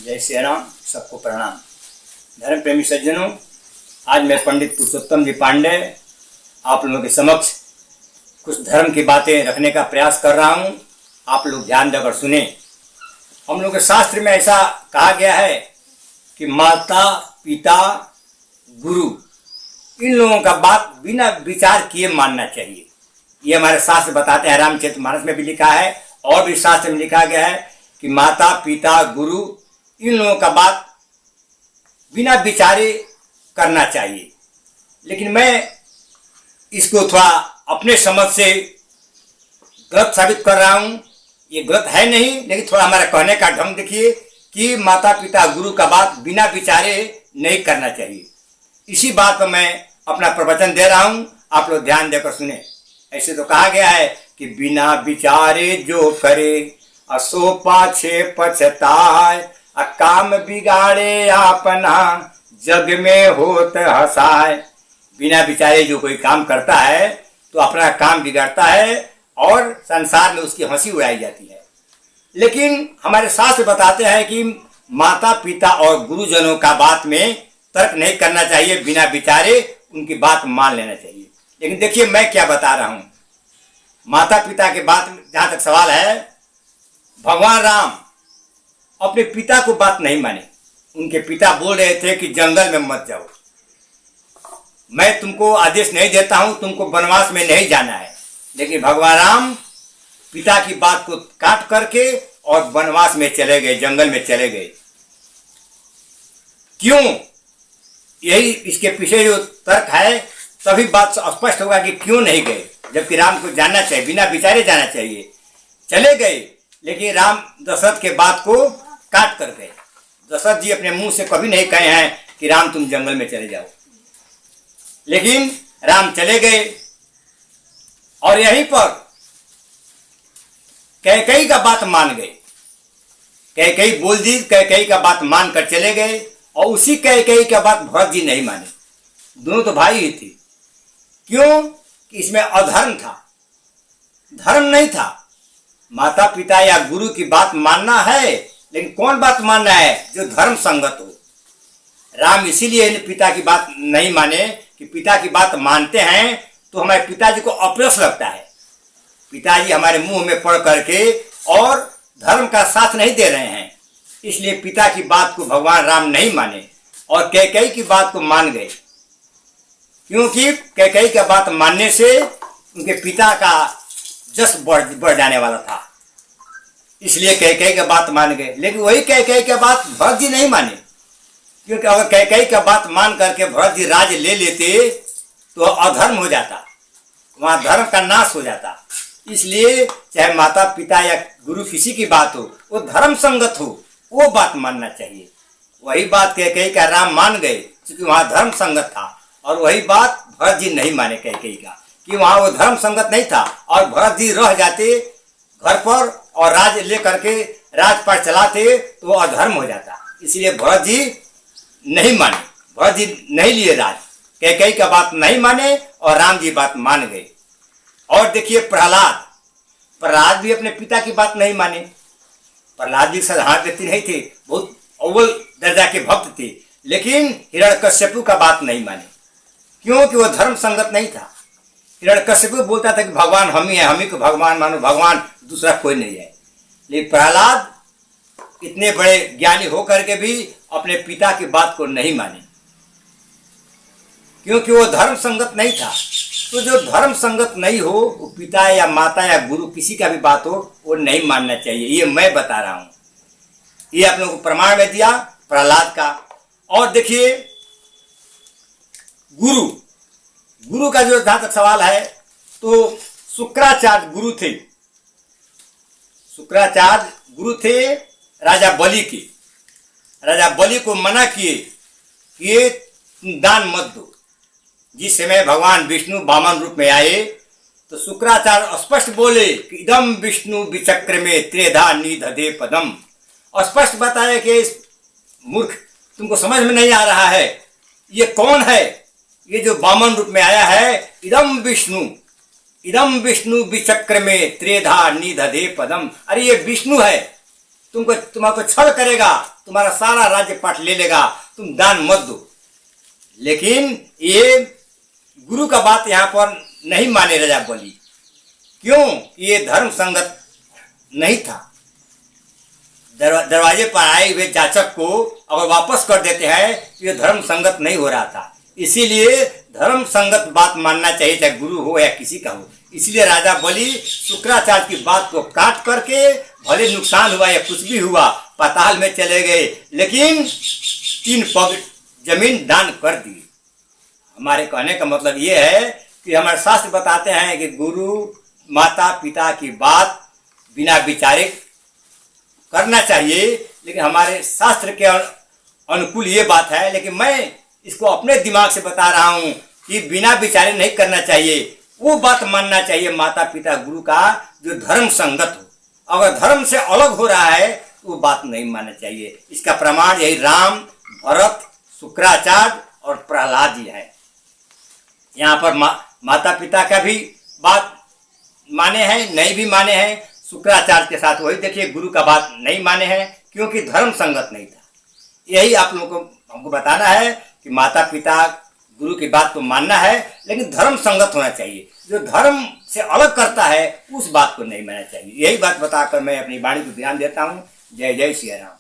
जय श्री राम। सबको प्रणाम। धर्म प्रेमी सज्जनों, आज मैं पंडित पुरुषोत्तम जी पांडे आप लोगों के समक्ष कुछ धर्म की बातें रखने का प्रयास कर रहा हूं। आप लोग ध्यान देकर सुने। हम लोग के शास्त्र में ऐसा कहा गया है कि माता पिता गुरु इन लोगों का बात बिना विचार किए मानना चाहिए। ये हमारे शास्त्र बताते हैं। रामचरितमानस में भी लिखा है और भी शास्त्र में लिखा गया है कि माता पिता गुरु इन लोगों का बात बिना विचारे करना चाहिए। लेकिन मैं इसको थोड़ा अपने समझ से गलत साबित कर रहा हूँ। ये गलत है नहीं, लेकिन थोड़ा हमारा कहने का ढंग देखिए कि माता पिता गुरु का बात बिना विचारे नहीं करना चाहिए। इसी बात पर मैं अपना प्रवचन दे रहा हूँ। आप लोग ध्यान देकर सुने। ऐसे तो कहा गया है कि बिना विचारे जो करे असो पाछे पछताए, काम बिगाड़े अपना जग में होत हंसाए। बिना विचारे जो कोई काम करता है तो अपना काम बिगाड़ता है और संसार में उसकी हंसी उड़ाई जाती है। लेकिन हमारे शास्त्र बताते हैं कि माता पिता और गुरुजनों का बात में तर्क नहीं करना चाहिए, बिना विचारे उनकी बात मान लेना चाहिए। लेकिन देखिए मैं क्या बता रहा हूँ। माता पिता के बात में जहाँ तक सवाल है, भगवान राम अपने पिता को बात नहीं माने। उनके पिता बोल रहे थे कि जंगल में मत जाओ, मैं तुमको आदेश नहीं देता हूं, तुमको वनवास में नहीं जाना है। लेकिन भगवान राम पिता की बात को काट करके और वनवास में चले गए, जंगल में चले गए। क्यों? यही इसके पीछे जो तर्क है, तभी बात स्पष्ट होगा कि क्यों नहीं गए, जबकि राम को जानना चाहिए, बिना विचारे जाना चाहिए। चले गए, लेकिन राम दशरथ के बात को काट कर गए। दशरथ जी अपने मुंह से कभी नहीं कहे हैं कि राम तुम जंगल में चले जाओ, लेकिन राम चले गए। और यहीं पर कैकेयी का बात मान गए। कैकेयी बोल दी, कैकेयी का बात मानकर चले गए। और उसी कैकेयी का बात भरत जी नहीं माने। दोनों तो भाई ही थे। क्यों? कि इसमें अधर्म था, धर्म नहीं था। माता पिता या गुरु की बात मानना है, लेकिन कौन बात मानना है? जो धर्म संगत हो। राम इसीलिए पिता की बात नहीं माने कि पिता की बात मानते हैं तो हमारे पिताजी को अपयश लगता है। पिताजी हमारे मुंह में पड़ करके और धर्म का साथ नहीं दे रहे हैं, इसलिए पिता की बात को भगवान राम नहीं माने और कैकेयी की बात को मान गए। क्योंकि कैकेयी की बात मानने से उनके पिता का जस बढ़ जाने वाला था, इसलिए कैकेयी की बात मान गए। लेकिन वही कैकेयी की बात भरत जी नहीं माने। क्योंकि अगर कैकेयी की बात मान करके भरत जी राज ले लेते तो अधर्म हो जाता, वहां धर्म का नाश हो जाता। इसलिए चाहे माता पिता या गुरु किसी की बात हो, वो धर्म संगत हो, वो बात मानना चाहिए। वही बात कैकेयी का राम मान गए, क्योंकि वहां धर्म संगत था। और वही बात भरत जी नहीं माने कैकेयी का, कि वहां वो धर्म संगत नहीं था। और भरत जी रह जाते घर पर और राज ले करके राजपाट चलाते तो वो अधर्म हो जाता। इसलिए भरत जी नहीं माने, भरत जी नहीं लिए राज, कैकेयी का बात नहीं माने और राम जी बात मान गए। और देखिए प्रहलाद भी अपने पिता की बात नहीं माने। प्रहलाद जी साधारण व्यक्ति नहीं थे, बहुत अव्वल दर्जा के भक्त थे, लेकिन हिरण्यकश्यपु का बात नहीं माने। क्योंकि वो धर्म संगत नहीं था। हिरण्यकश्यपु बोलता था कि भगवान हम ही हैं, हम ही को भगवान मानो, भगवान दूसरा कोई नहीं है। लेकिन प्रहलाद इतने बड़े ज्ञानी होकर के भी अपने पिता की बात को नहीं माने, क्योंकि वो धर्म संगत नहीं था। तो जो धर्म संगत नहीं हो, वो पिता या माता या गुरु किसी का भी बात हो, वो नहीं मानना चाहिए। ये मैं बता रहा हूं। ये आप लोगों को प्रमाण में दिया प्रहलाद का। और देखिए गुरु का जो जहां तक सवाल है, तो शुक्राचार्य गुरु थे। शुक्राचार्य गुरु थे राजा बलि के। राजा बलि को मना किए कि ये दान मत दो। जिस समय भगवान विष्णु वामन रूप में आए तो शुक्राचार्य स्पष्ट बोले कि इदम विष्णु विचक्र में त्रेधा निधदे पदम। स्पष्ट बताया कि इस मूर्ख, तुमको समझ में नहीं आ रहा है, ये कौन है? ये जो वामन रूप में आया है, इदम विष्णु विचक्र में त्रेधा निधदे पदम। अरे ये विष्णु है, तुम्हारे छल करेगा, तुम्हारा सारा राज्य पाठ ले लेगा, तुम दान मत दो। लेकिन ये गुरु का बात यहाँ पर नहीं माने राजा बलि। क्यों? ये धर्म संगत नहीं था। दरवाजे पर आए हुए जाचक को अगर वापस कर देते हैं तो ये धर्म संगत नहीं हो रहा था। इसीलिए धर्म संगत बात मानना चाहिए, चाहे गुरु हो या किसी का हो। इसलिए राजा बलि शुक्राचार्य की बात को काट करके, भले नुकसान हुआ या कुछ भी हुआ, पाताल में चले गए, लेकिन 3 पग जमीन दान कर दी। हमारे कहने का मतलब ये है कि हमारे शास्त्र बताते हैं कि गुरु माता पिता की बात बिना विचारे करना चाहिए, लेकिन हमारे शास्त्र के अनुकूल ये बात है। लेकिन मैं इसको अपने दिमाग से बता रहा हूँ कि बिना विचारे नहीं करना चाहिए। वो बात मानना चाहिए माता पिता गुरु का जो धर्म संगत हो। अगर धर्म से अलग हो रहा है तो वो बात नहीं मानना चाहिए। इसका प्रमाण यही राम, भरत, शुक्राचार्य और प्रहलाद जी है। यहाँ पर माता पिता का भी बात माने हैं, नहीं भी माने हैं। शुक्राचार्य के साथ वही देखिए, गुरु का बात नहीं माने हैं, क्योंकि धर्म संगत नहीं था। यही आप लोगों को हमको बताना है कि माता पिता गुरु की बात को मानना है, लेकिन धर्म संगत होना चाहिए। जो धर्म से अलग करता है उस बात को नहीं मानना चाहिए। यही बात बताकर मैं अपनी वाणी को ध्यान देता हूँ। जय जय श्री राम।